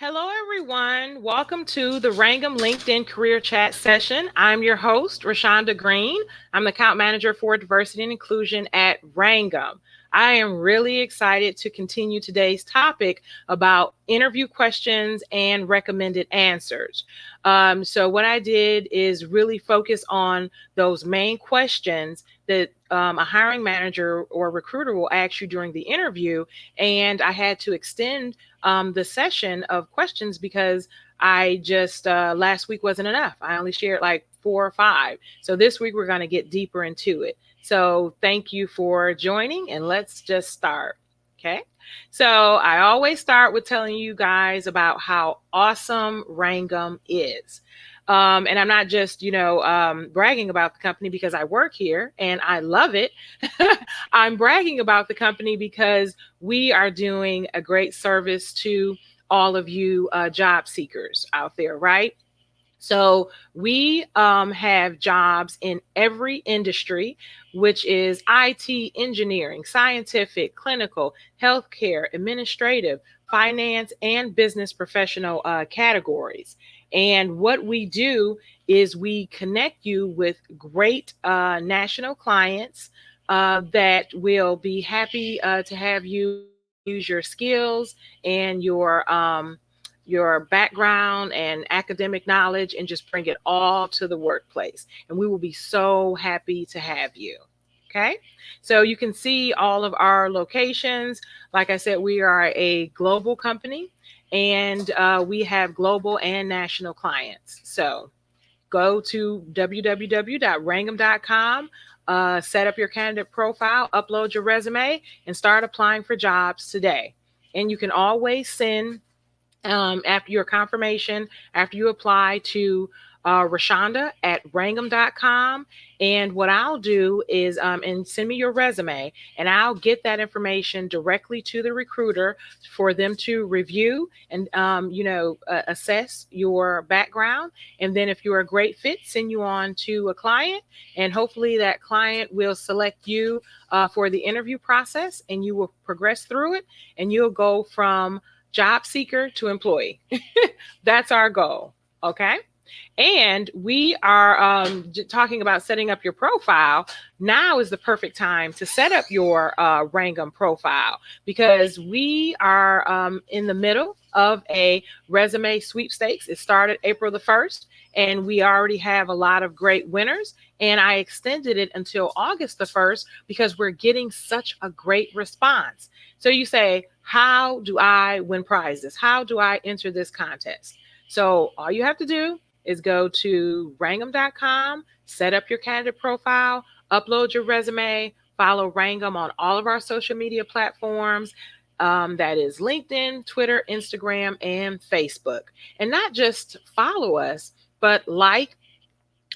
Hello, everyone. Welcome to the Rangam LinkedIn Career Chat session. I'm your host, Roshaunda Green. I'm the account manager for diversity and inclusion at Rangam. I am really excited to continue today's topic about interview questions and recommended answers. So, what I did is really focus on those main questions that a hiring manager or recruiter will ask you during the interview. And I had to extend the session of questions because I just last week wasn't enough. I only shared like 4 or 5. So this week we're going to get deeper into it. So thank you for joining and let's just start. Okay. So I always start with telling you guys about how awesome Rangam is. And I'm not just, bragging about the company because I work here and I love it. I'm bragging about the company because we are doing a great service to all of you job seekers out there, right? So we have jobs in every industry, which is IT, engineering, scientific, clinical, healthcare, administrative, finance, and business professional categories. And what we do is we connect you with great national clients that will be happy to have you use your skills and your background and academic knowledge and just bring it all to the workplace. And we will be so happy to have you. Okay. So you can see all of our locations. Like I said, we are a global company and we have global and national clients. So go to www.rangam.com, set up your candidate profile, upload your resume, and start applying for jobs today. And you can always send after your confirmation, after you apply to Roshaunda at Rangam.com. And what I'll do is, and send me your resume, and I'll get that information directly to the recruiter for them to review and, assess your background. And then if you're a great fit, send you on to a client. And hopefully that client will select you for the interview process and you will progress through it and you'll go from job seeker to employee. That's our goal. Okay. And we are talking about setting up your profile. Now is the perfect time to set up your Rangam profile because we are in the middle of a resume sweepstakes. It started April the 1st, and we already have a lot of great winners. And I extended it until August the 1st because we're getting such a great response. So you say, how do I win prizes? How do I enter this contest? So all you have to do is go to Rangam.com, set up your candidate profile, upload your resume, follow Rangam on all of our social media platforms. That is LinkedIn, Twitter, Instagram, and Facebook. And not just follow us, but like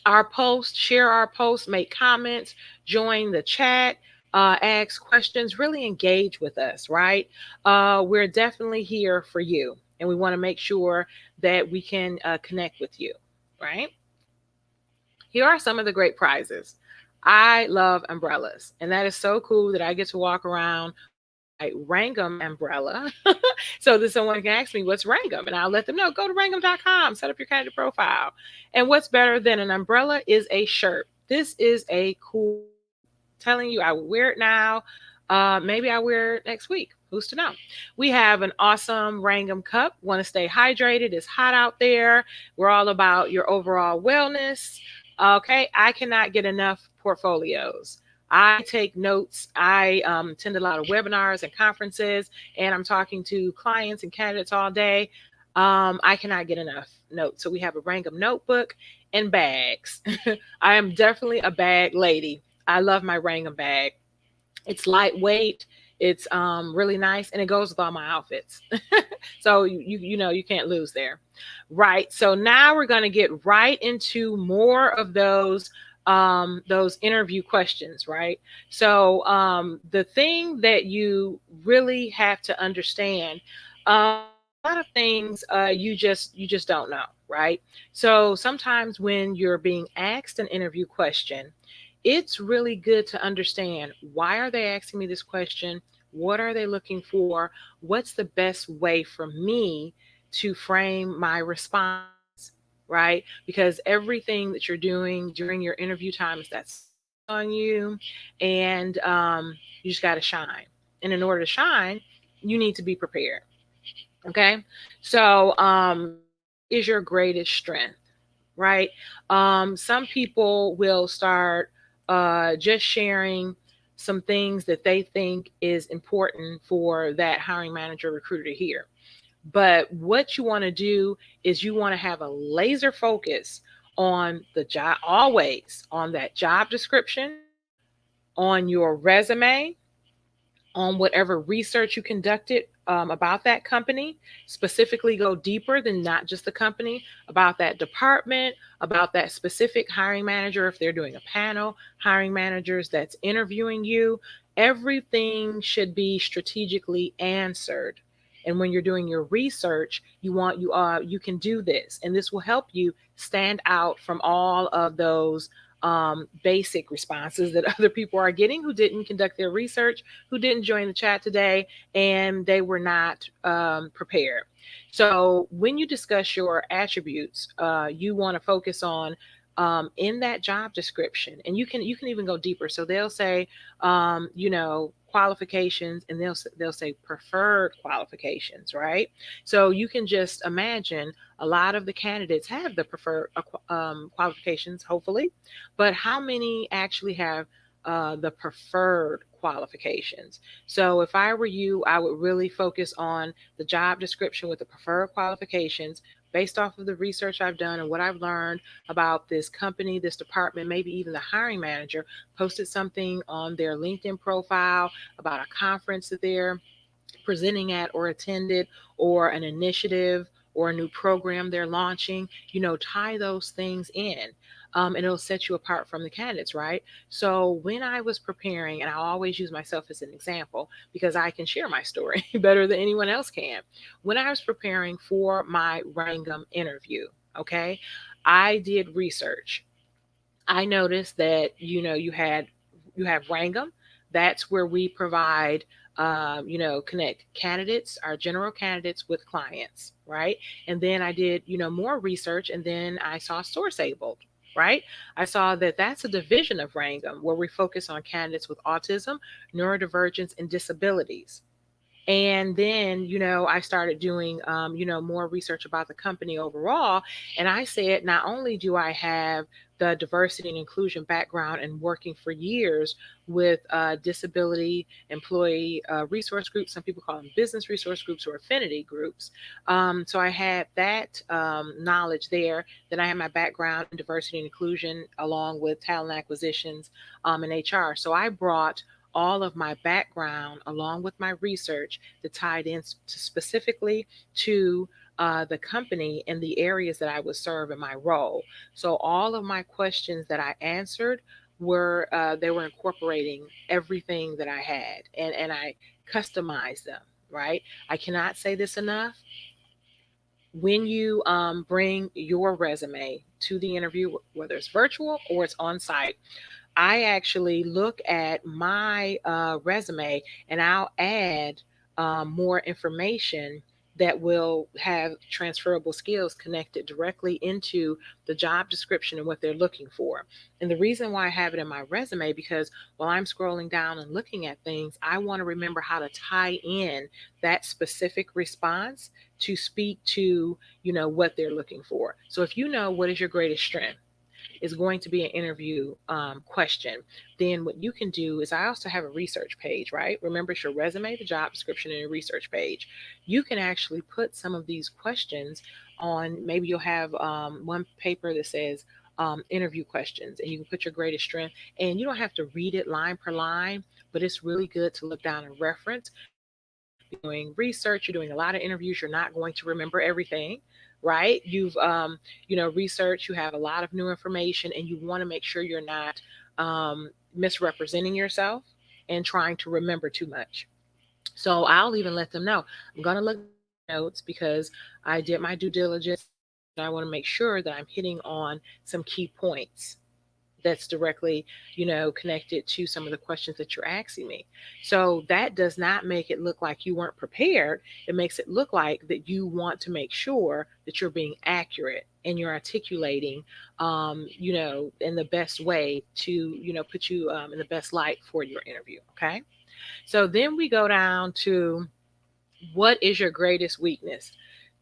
our post, share our post, make comments, join the chat, ask questions, really engage with us, right? We're definitely here for you. And we want to make sure that we can connect with you, right? Here are some of the great prizes. I love umbrellas, and that is so cool that I get to walk around a Rangam umbrella. So that someone can ask me, what's Rangam? And I'll let them know, go to Rangam.com, set up your candidate profile. And what's better than an umbrella is a shirt. This is a cool, telling you, I will wear it now. Maybe I'll wear it next week. Who's to know? We have an awesome Rangam cup. Want to stay hydrated. It's hot out there. We're all about your overall wellness. Okay. I cannot get enough portfolios. I take notes. I attend a lot of webinars and conferences, and I'm talking to clients and candidates all day. I cannot get enough notes. So we have a Rangam notebook and bags. I am definitely a bag lady. I love my Rangam bag. It's lightweight. It's really nice, and it goes with all my outfits. So you can't lose there, right? So now we're going to get right into more of those interview questions, right? So the thing that you really have to understand, a lot of things you just don't know, right? So sometimes when you're being asked an interview question, it's really good to understand, why are they asking me this question? What are they looking for? What's the best way for me to frame my response, right? Because everything that you're doing during your interview time is that's on you, and you just got to shine. And in order to shine, you need to be prepared. Okay. So, what is your greatest strength, right? Some people will start just sharing some things that they think is important for that hiring manager recruiter to hear. But what you want to do is you want to have a laser focus on the job, always on that job description, on your resume, on whatever research you conducted about that company, specifically go deeper than not just the company, about that department, about that specific hiring manager, if they're doing a panel, hiring managers that's interviewing you. Everything should be strategically answered. And when you're doing your research, you can do this, and this will help you stand out from all of those basic responses that other people are getting who didn't conduct their research, who didn't join the chat today, and they were not prepared. So when you discuss your attributes, you want to focus on in that job description, and you can even go deeper. So they'll say, qualifications, and they'll say preferred qualifications, right? So you can just imagine a lot of the candidates have the preferred qualifications, hopefully, but how many actually have the preferred qualifications? So if I were you, I would really focus on the job description with the preferred qualifications based off of the research I've done and what I've learned about this company, this department, maybe even the hiring manager posted something on their LinkedIn profile about a conference that they're presenting at or attended, or an initiative or a new program they're launching. Tie those things in. And it'll set you apart from the candidates, right? So when I was preparing, and I always use myself as an example because I can share my story better than anyone else can. When I was preparing for my Rangam interview, okay, I did research. I noticed that you have Rangam. That's where we provide connect candidates, our general candidates, with clients, right? And then I did more research, and then I saw SourceAbled, right? I saw that that's a division of Rangam where we focus on candidates with autism, neurodivergence, and disabilities. And then I started doing more research about the company overall, and I said, not only do I have the diversity and inclusion background and working for years with disability employee resource groups, some people call them business resource groups or affinity groups, so I had that knowledge there. Then I had my background in diversity and inclusion along with talent acquisitions and HR. So I brought all of my background along with my research that tied in specifically to the company and the areas that I would serve in my role. So all of my questions that I answered were they were incorporating everything that I had, and I customized them. Right? I cannot say this enough. When you bring your resume to the interview, whether it's virtual or it's on site, I actually look at my resume, and I'll add more information that will have transferable skills connected directly into the job description and what they're looking for. And the reason why I have it in my resume, because while I'm scrolling down and looking at things, I want to remember how to tie in that specific response to speak to what they're looking for. So if you know what is your greatest strength, is going to be an interview question. Then what you can do is, I also have a research page, right? Remember, it's your resume, the job description, and your research page. You can actually put some of these questions on. Maybe you'll have one paper that says interview questions, and you can put your greatest strength. And you don't have to read it line per line, but it's really good to look down and reference, because you're doing research, you're doing a lot of interviews, you're not going to remember everything, right? You've research, you have a lot of new information, and you want to make sure you're not misrepresenting yourself and trying to remember too much. So I'll even let them know, I'm going to look at my notes because I did my due diligence. I want to make sure that I'm hitting on some key points. that's directly, connected to some of the questions that you're asking me. So that does not make it look like you weren't prepared. It makes it look like that you want to make sure that you're being accurate and you're articulating, in the best way to, put you in the best light for your interview. Okay. So then we go down to, what is your greatest weakness?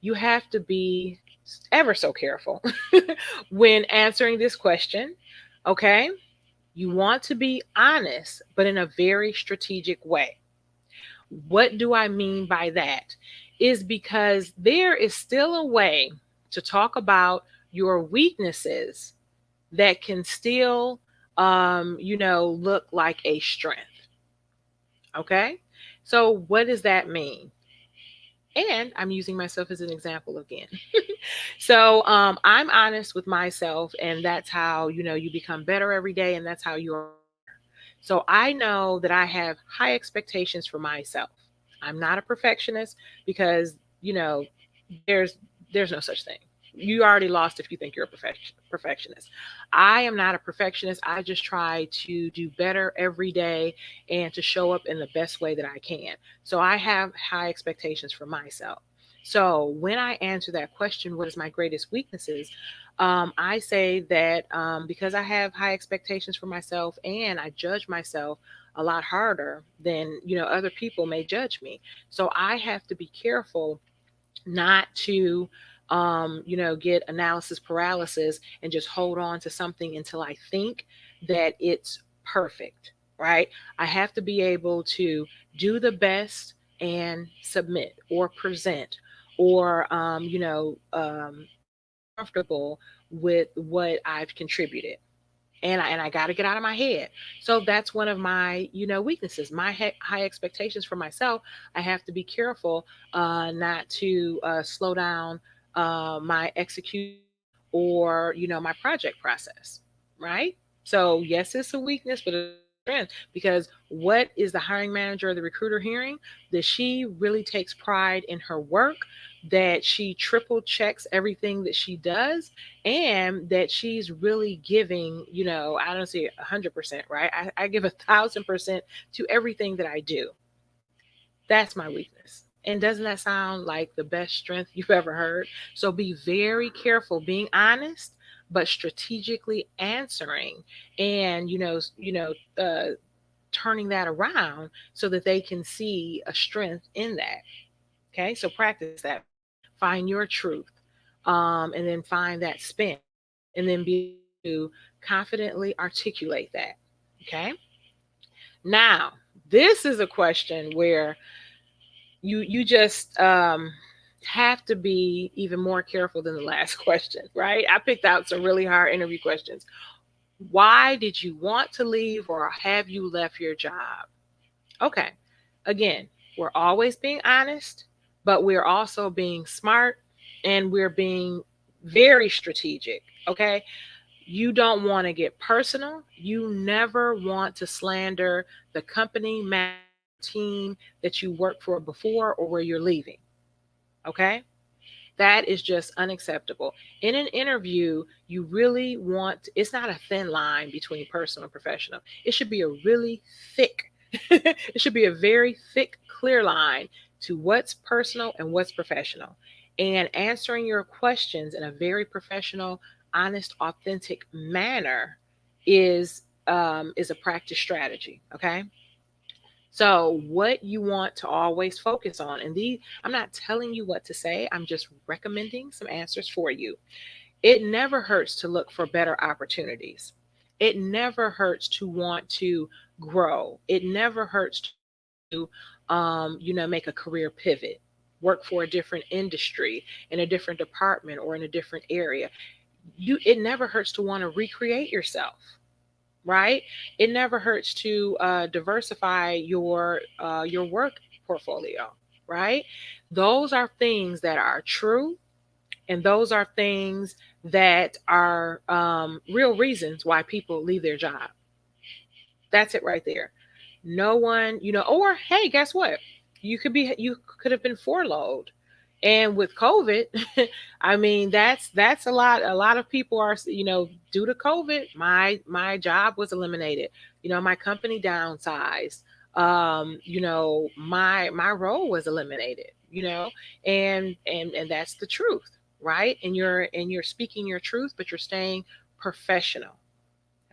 You have to be ever so careful when answering this question. Okay. You want to be honest, but in a very strategic way. What do I mean by that? Is because there is still a way to talk about your weaknesses that can still, look like a strength. Okay. So, what does that mean? And I'm using myself as an example again. So I'm honest with myself, and that's how, you become better every day, and that's how you are. So I know that I have high expectations for myself. I'm not a perfectionist because, there's there's no such thing. You already lost if you think you're a perfectionist. I am not a perfectionist. I just try to do better every day and to show up in the best way that I can. So I have high expectations for myself. So when I answer that question, what is my greatest weaknesses? I say that because I have high expectations for myself and I judge myself a lot harder than other people may judge me. So I have to be careful not to get analysis paralysis and just hold on to something until I think that it's perfect, right? I have to be able to do the best and submit or present or comfortable with what I've contributed. And I got to get out of my head. So that's one of my weaknesses. My high expectations for myself. I have to be careful not to slow down my execution or my project process, right? So yes, it's a weakness, but it's a strength, because what is the hiring manager or the recruiter hearing? That she really takes pride in her work, that she triple checks everything that she does, and that she's really giving, I don't say 100%, right? I give 1,000% to everything that I do. That's my weakness. And doesn't that sound like the best strength you've ever heard? So be very careful being honest, but strategically answering, and turning that around so that they can see a strength in that. Okay, so practice that. Find your truth, and then find that spin, and then be able to confidently articulate that. Okay. Now, this is a question where you just have to be even more careful than the last question, right? I picked out some really hard interview questions. Why did you want to leave, or have you left your job? Okay. Again, we're always being honest, but we're also being smart, and we're being very strategic. Okay. You don't want to get personal. You never want to slander the company, team that you worked for before, or where you're leaving. Okay. That is just unacceptable. In an interview, you really want, it's not a thin line between personal and professional. It should be a really thick, it should be a very thick, clear line to what's personal and what's professional. And answering your questions in a very professional, honest, authentic manner is a practice strategy. Okay. So, what you want to always focus on, and these, I'm not telling you what to say, I'm just recommending some answers for you. It never hurts to look for better opportunities. It never hurts to want to grow. It never hurts to, make a career pivot, work for a different industry, in a different department, or in a different area. It never hurts to want to recreate yourself, right? It never hurts to diversify your work portfolio, right? Those are things that are true, and those are things that are real reasons why people leave their job. That's it right there. No one, or hey, guess what? You could have been furloughed. And with COVID, I mean, that's a lot. A lot of people are, due to COVID, my job was eliminated. My company downsized. My role was eliminated. And that's the truth, right? And you're speaking your truth, but you're staying professional.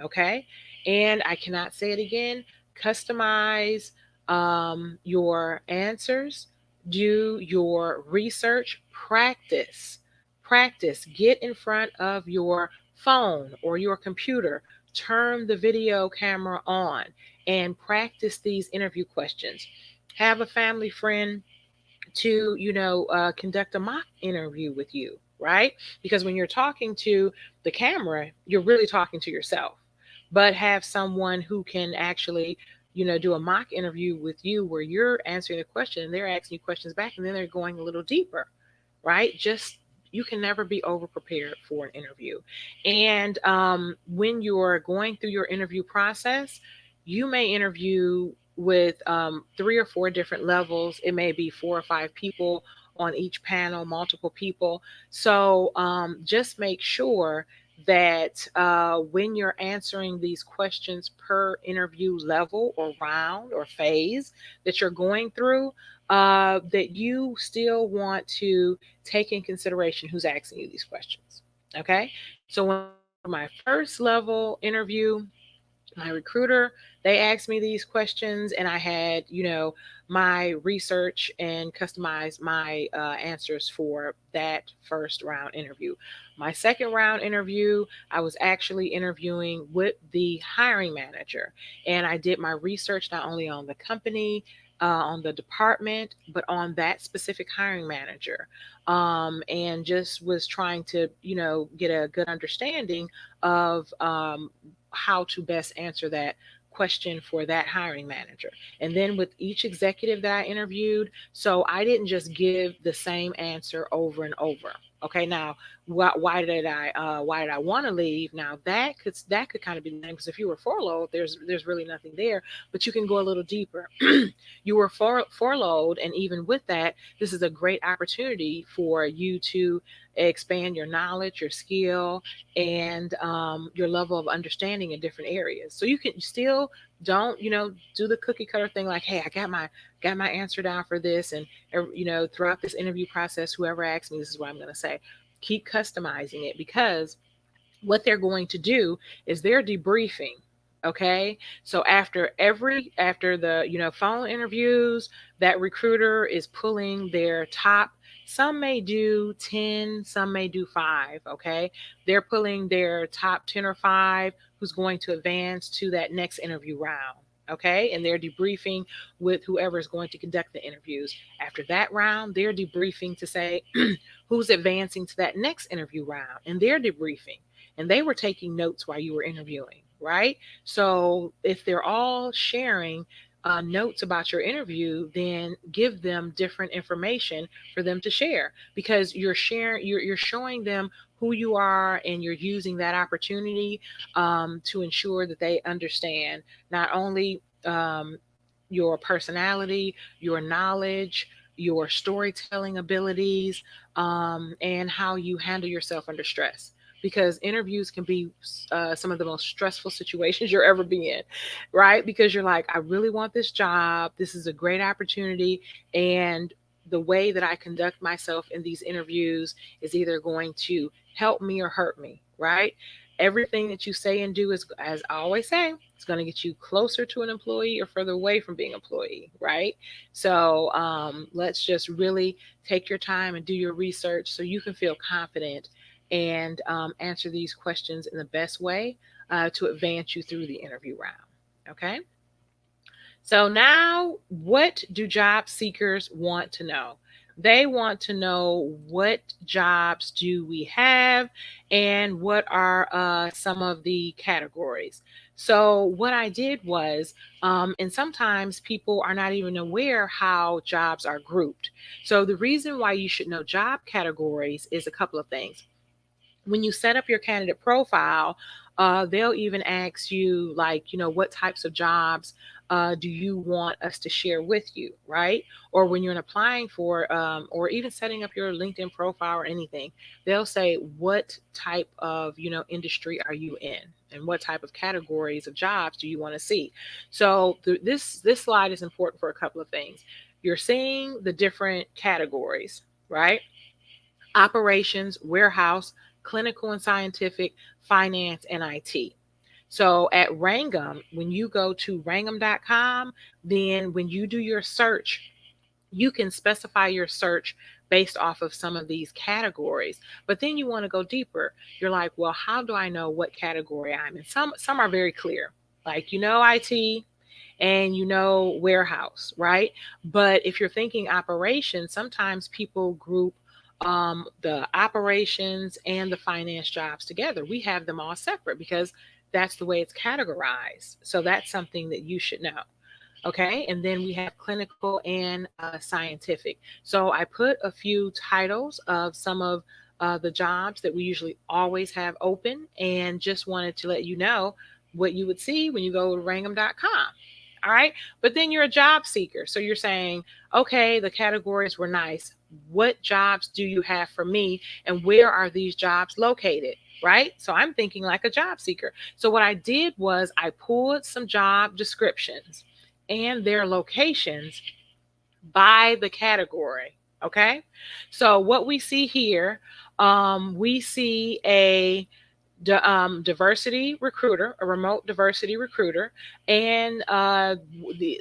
Okay. And I cannot say it again. Customize your answers, do your research, practice, get in front of your phone or your computer, turn the video camera on, and practice these interview questions. Have a family friend to conduct a mock interview with you, right? Because when you're talking to the camera, you're really talking to yourself. But have someone who can actually do a mock interview with you where you're answering a question and they're asking you questions back, and then they're going a little deeper, right? Just, you can never be over prepared for an interview. And when you're going through your interview process, you may interview with 3 or 4 different levels. It may be 4 or 5 people on each panel, multiple people. So just make sure that when you're answering these questions per interview level or round or phase that you're going through, that you still want to take in consideration who's asking you these questions. Okay. So when my first level interview, my recruiter, they asked me these questions, and I had my research and customized my answers for that first round interview. My second round interview, I was actually interviewing with the hiring manager, and I did my research not only on the company, on the department, but on that specific hiring manager, and just was trying to get a good understanding of how to best answer that question for that hiring manager. And then with each executive that I interviewed, so I didn't just give the same answer over and over. Okay, now why did I want to leave? Now that could kind of be the name, because if you were furloughed, there's really nothing there, but you can go a little deeper. You were furloughed, and even with that, this is a great opportunity for you to expand your knowledge, your skill, and your level of understanding in different areas. So you can still don't do the cookie cutter thing like, hey, I got my answer down for this, and throughout this interview process, whoever asks me, this is what I'm going to say. Keep customizing it, because what they're going to do is they're debriefing. Okay, so after the phone interviews, that recruiter is pulling their top. Some may do 10, some may do 5. Okay, they're pulling their top 10 or 5 who's going to advance to that next interview round. Okay, and they're debriefing with whoever is going to conduct the interviews. After that round, they're debriefing to say who's advancing to that next interview round, and they're debriefing, and they were taking notes while you were interviewing, right? So if they're all sharing notes about your interview, then give them different information for them to share, because you're showing them who you are, and you're using that opportunity to ensure that they understand not only your personality, your knowledge, your storytelling abilities, and how you handle yourself under stress, because interviews can be some of the most stressful situations you'll ever be in, right? Because you're like, I really want this job. This is a great opportunity. And the way that I conduct myself in these interviews is either going to help me or hurt me, right? Everything that you say and do is, as I always say, it's going to get you closer to an employee or further away from being an employee, right? So let's just really take your time and do your research so you can feel confident and answer these questions in the best way to advance you through the interview round. Okay. So now, what do job seekers want to know? They want to know, what jobs do we have, and what are some of the categories. So what I did was, and sometimes people are not even aware how jobs are grouped. So the reason why you should know job categories is a couple of things. When you set up your candidate profile, they'll even ask you, like, what types of jobs do you want us to share with you, right? Or when you're applying for, or even setting up your LinkedIn profile or anything, they'll say, what type of, industry are you in? And what type of categories of jobs do you want to see? So this slide is important for a couple of things. You're seeing the different categories, right? Operations, warehouse, clinical and scientific, finance, and IT. So at Rangam, when you go to rangam.com, then when you do your search, you can specify your search based off of some of these categories. But then you want to go deeper. You're like, well, how do I know what category I'm in? Some are very clear, like IT and warehouse, right? But if you're thinking operations, sometimes people group the operations and the finance jobs together. We have them all separate because that's the way it's categorized. So that's something that you should know. Okay, and then we have clinical and scientific. So I put a few titles of some of the jobs that we usually always have open, and just wanted to let you know what you would see when you go to rangam.com. All right, but then you're a job seeker. So you're saying, okay, the categories were nice. What jobs do you have for me, and where are these jobs located? Right? So I'm thinking like a job seeker. So what I did was I pulled some job descriptions and their locations by the category. Okay. So what we see here, we see a diversity recruiter, a remote diversity recruiter, and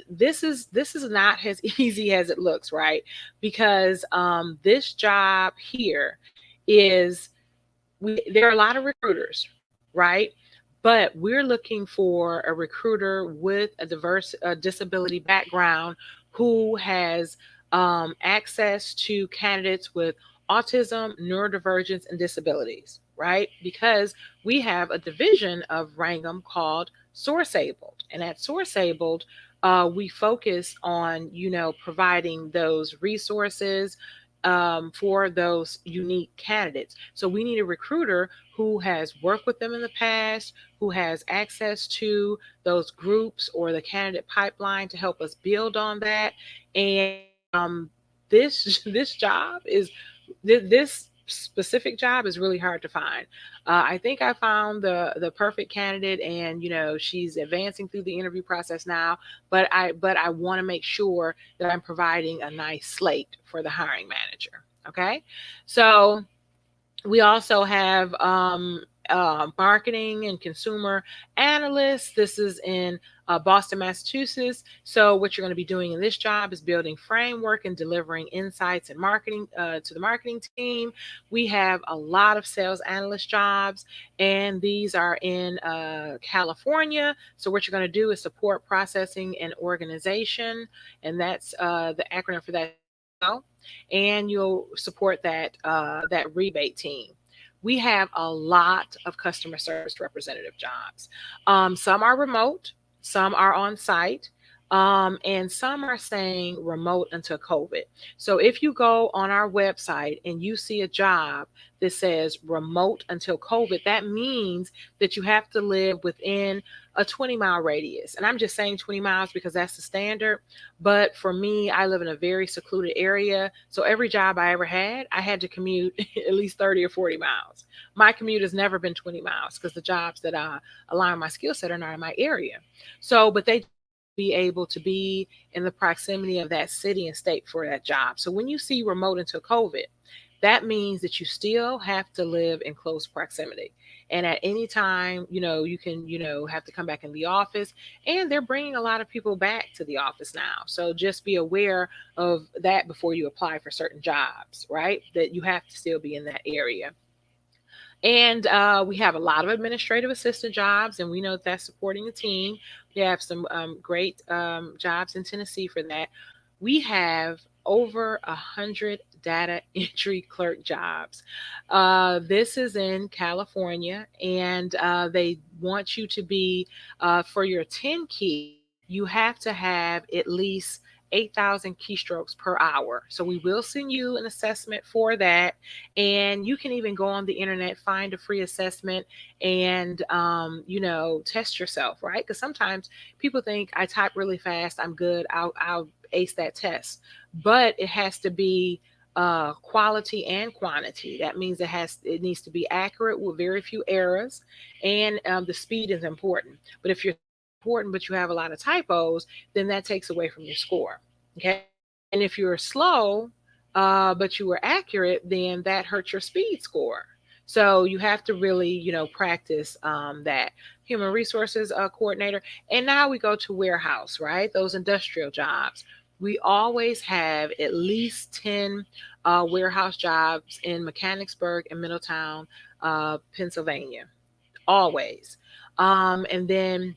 this is not as easy as it looks, right? Because this job here is there are a lot of recruiters, right? But we're looking for a recruiter with a diverse disability background who has access to candidates with autism, neurodivergence, and disabilities, right? Because we have a division of Rangam called Source-Abled. And at Source-Abled, we focus on, providing those resources for those unique candidates. So we need a recruiter who has worked with them in the past, who has access to those groups or the candidate pipeline to help us build on that. And this job is this specific job is really hard to find. I think I found the perfect candidate, and she's advancing through the interview process now. But I want to make sure that I'm providing a nice slate for the hiring manager. Okay, so we also have marketing and consumer analysts. This is in Boston, Massachusetts. So what you're going to be doing in this job is building framework and delivering insights and marketing to the marketing team. We have a lot of sales analyst jobs, and these are in California. So what you're going to do is support processing and organization, and that's the acronym for that. And you'll support that rebate team. We have a lot of customer service representative jobs. Some are remote, some are on site, and some are saying remote until COVID. So if you go on our website and you see a job that says remote until COVID, that means that you have to live within a 20-mile radius. And I'm just saying 20 miles because that's the standard. But for me, I live in a very secluded area. So every job I ever had, I had to commute at least 30 or 40 miles. My commute has never been 20 miles because the jobs that align with my skill set are not in my area. So, but they be able to be in the proximity of that city and state for that job. So when you see remote until COVID, that means that you still have to live in close proximity. And at any time, you can, have to come back in the office, and they're bringing a lot of people back to the office now. So just be aware of that before you apply for certain jobs, right? That you have to still be in that area. And we have a lot of administrative assistant jobs, and we know that's supporting the team. We have some great jobs in Tennessee for that. We have over 100 data entry clerk jobs. This is in California, and they want you to be, for your 10 key, you have to have at least 8,000 keystrokes per hour. So we will send you an assessment for that. And you can even go on the internet, find a free assessment, and, test yourself, right? Because sometimes people think I type really fast, I'm good, I'll ace that test. But it has to be quality and quantity. That means it needs to be accurate with very few errors, and the speed is important. But if you're important but you have a lot of typos, then that takes away from your score. Okay, and if you're slow but you were accurate, then that hurts your speed score. So you have to really, practice that. Human resources coordinator. And now we go to warehouse, right? Those industrial jobs. We always have at least 10 warehouse jobs in Mechanicsburg and Middletown, Pennsylvania. Always. And then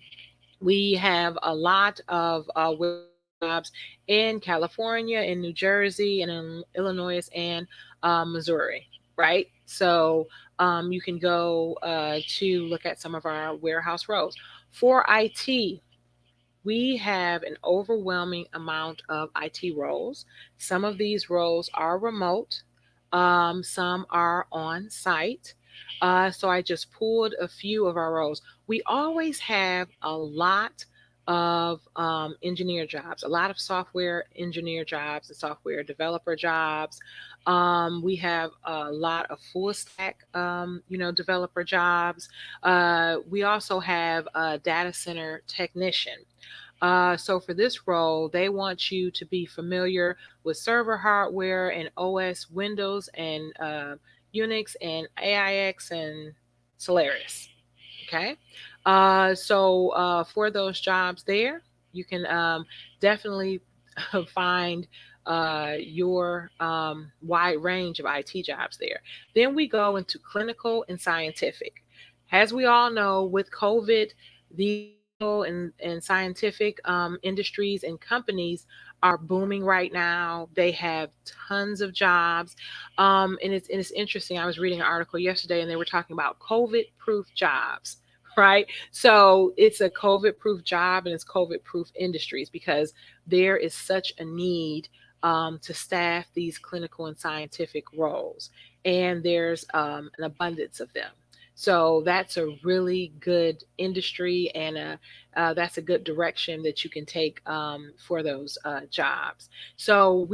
we have a lot of jobs in California, in New Jersey, and in Illinois and Missouri, right? So you can go to look at some of our warehouse roles. For IT, we have an overwhelming amount of IT roles. Some of these roles are remote, some are on site. So I just pulled a few of our roles. We always have a lot of engineer jobs, a lot of software engineer jobs and software developer jobs. We have a lot of full stack, developer jobs. We also have a data center technician. So for this role, they want you to be familiar with server hardware and OS, Windows, and Unix, and AIX, and Solaris. Okay. For those jobs there, you can definitely find your wide range of IT jobs there. Then we go into clinical and scientific. As we all know, with COVID, the and scientific industries and companies are booming right now. They have tons of jobs, and it's interesting. I was reading an article yesterday, and they were talking about COVID-proof jobs. Right. So it's a COVID proof job and it's COVID proof industries because there is such a need to staff these clinical and scientific roles. And there's an abundance of them. So that's a really good industry, and that's a good direction that you can take for those jobs. So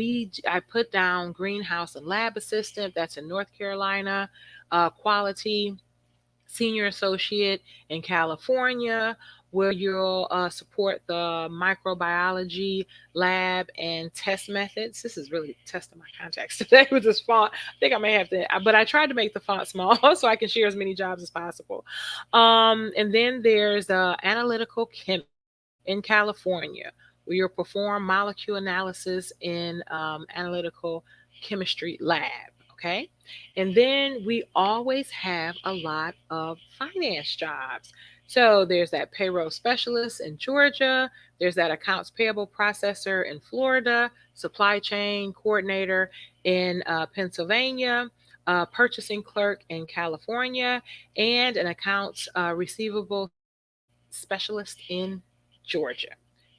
I put down greenhouse and lab assistant. That's in North Carolina. Quality senior associate in California, where you'll support the microbiology lab and test methods. This is really testing my contacts today with this font. I think I may have to, but I tried to make the font small so I can share as many jobs as possible. And then there's analytical chemist in California, where you'll perform molecule analysis in analytical chemistry lab. Okay. And then we always have a lot of finance jobs. So there's that payroll specialist in Georgia, there's that accounts payable processor in Florida, supply chain coordinator in Pennsylvania, purchasing clerk in California, and an accounts receivable specialist in Georgia.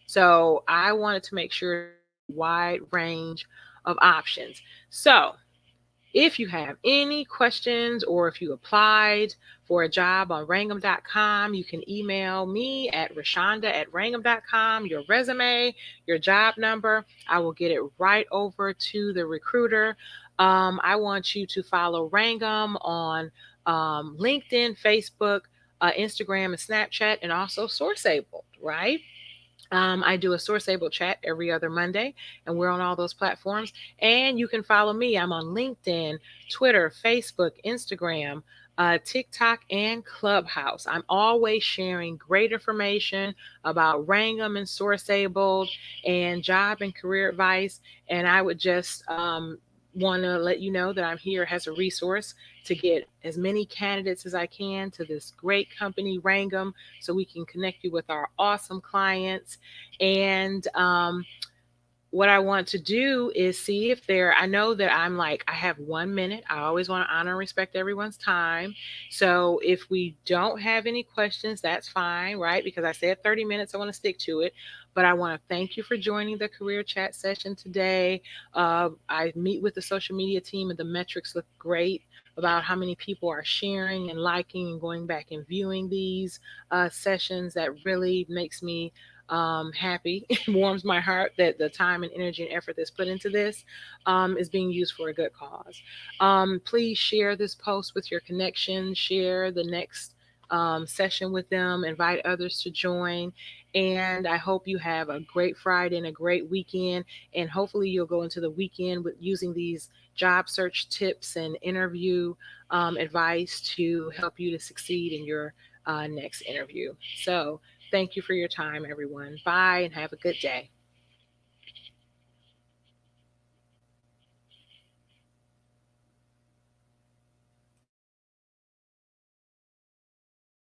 So I wanted to make sure wide range of options. So if you have any questions or if you applied for a job on Rangam.com, you can email me at Roshaunda@Rangam.com, your resume, your job number. I will get it right over to the recruiter. I want you to follow Rangam on LinkedIn, Facebook, Instagram, and Snapchat, and also SourceAble, right? I do a SourceAble chat every other Monday, and we're on all those platforms. And you can follow me. I'm on LinkedIn, Twitter, Facebook, Instagram, TikTok, and Clubhouse. I'm always sharing great information about Rangam and SourceAble and job and career advice. And I would just want to let you know that I'm here as a resource to get as many candidates as I can to this great company, Rangam, so we can connect you with our awesome clients. And what I want to do is see if I know that I have 1 minute. I always want to honor and respect everyone's time. So if we don't have any questions, that's fine, right? Because I said 30 minutes, I want to stick to it. But I want to thank you for joining the career chat session today. I meet with the social media team, and the metrics look great about how many people are sharing and liking and going back and viewing these sessions. That really makes me happy. It warms my heart that the time and energy and effort that's put into this is being used for a good cause. Please share this post with your connections, share the next session with them, invite others to join. And I hope you have a great Friday and a great weekend. And hopefully, you'll go into the weekend with using these job search tips and interview advice to help you to succeed in your next interview. So, thank you for your time, everyone. Bye and have a good day.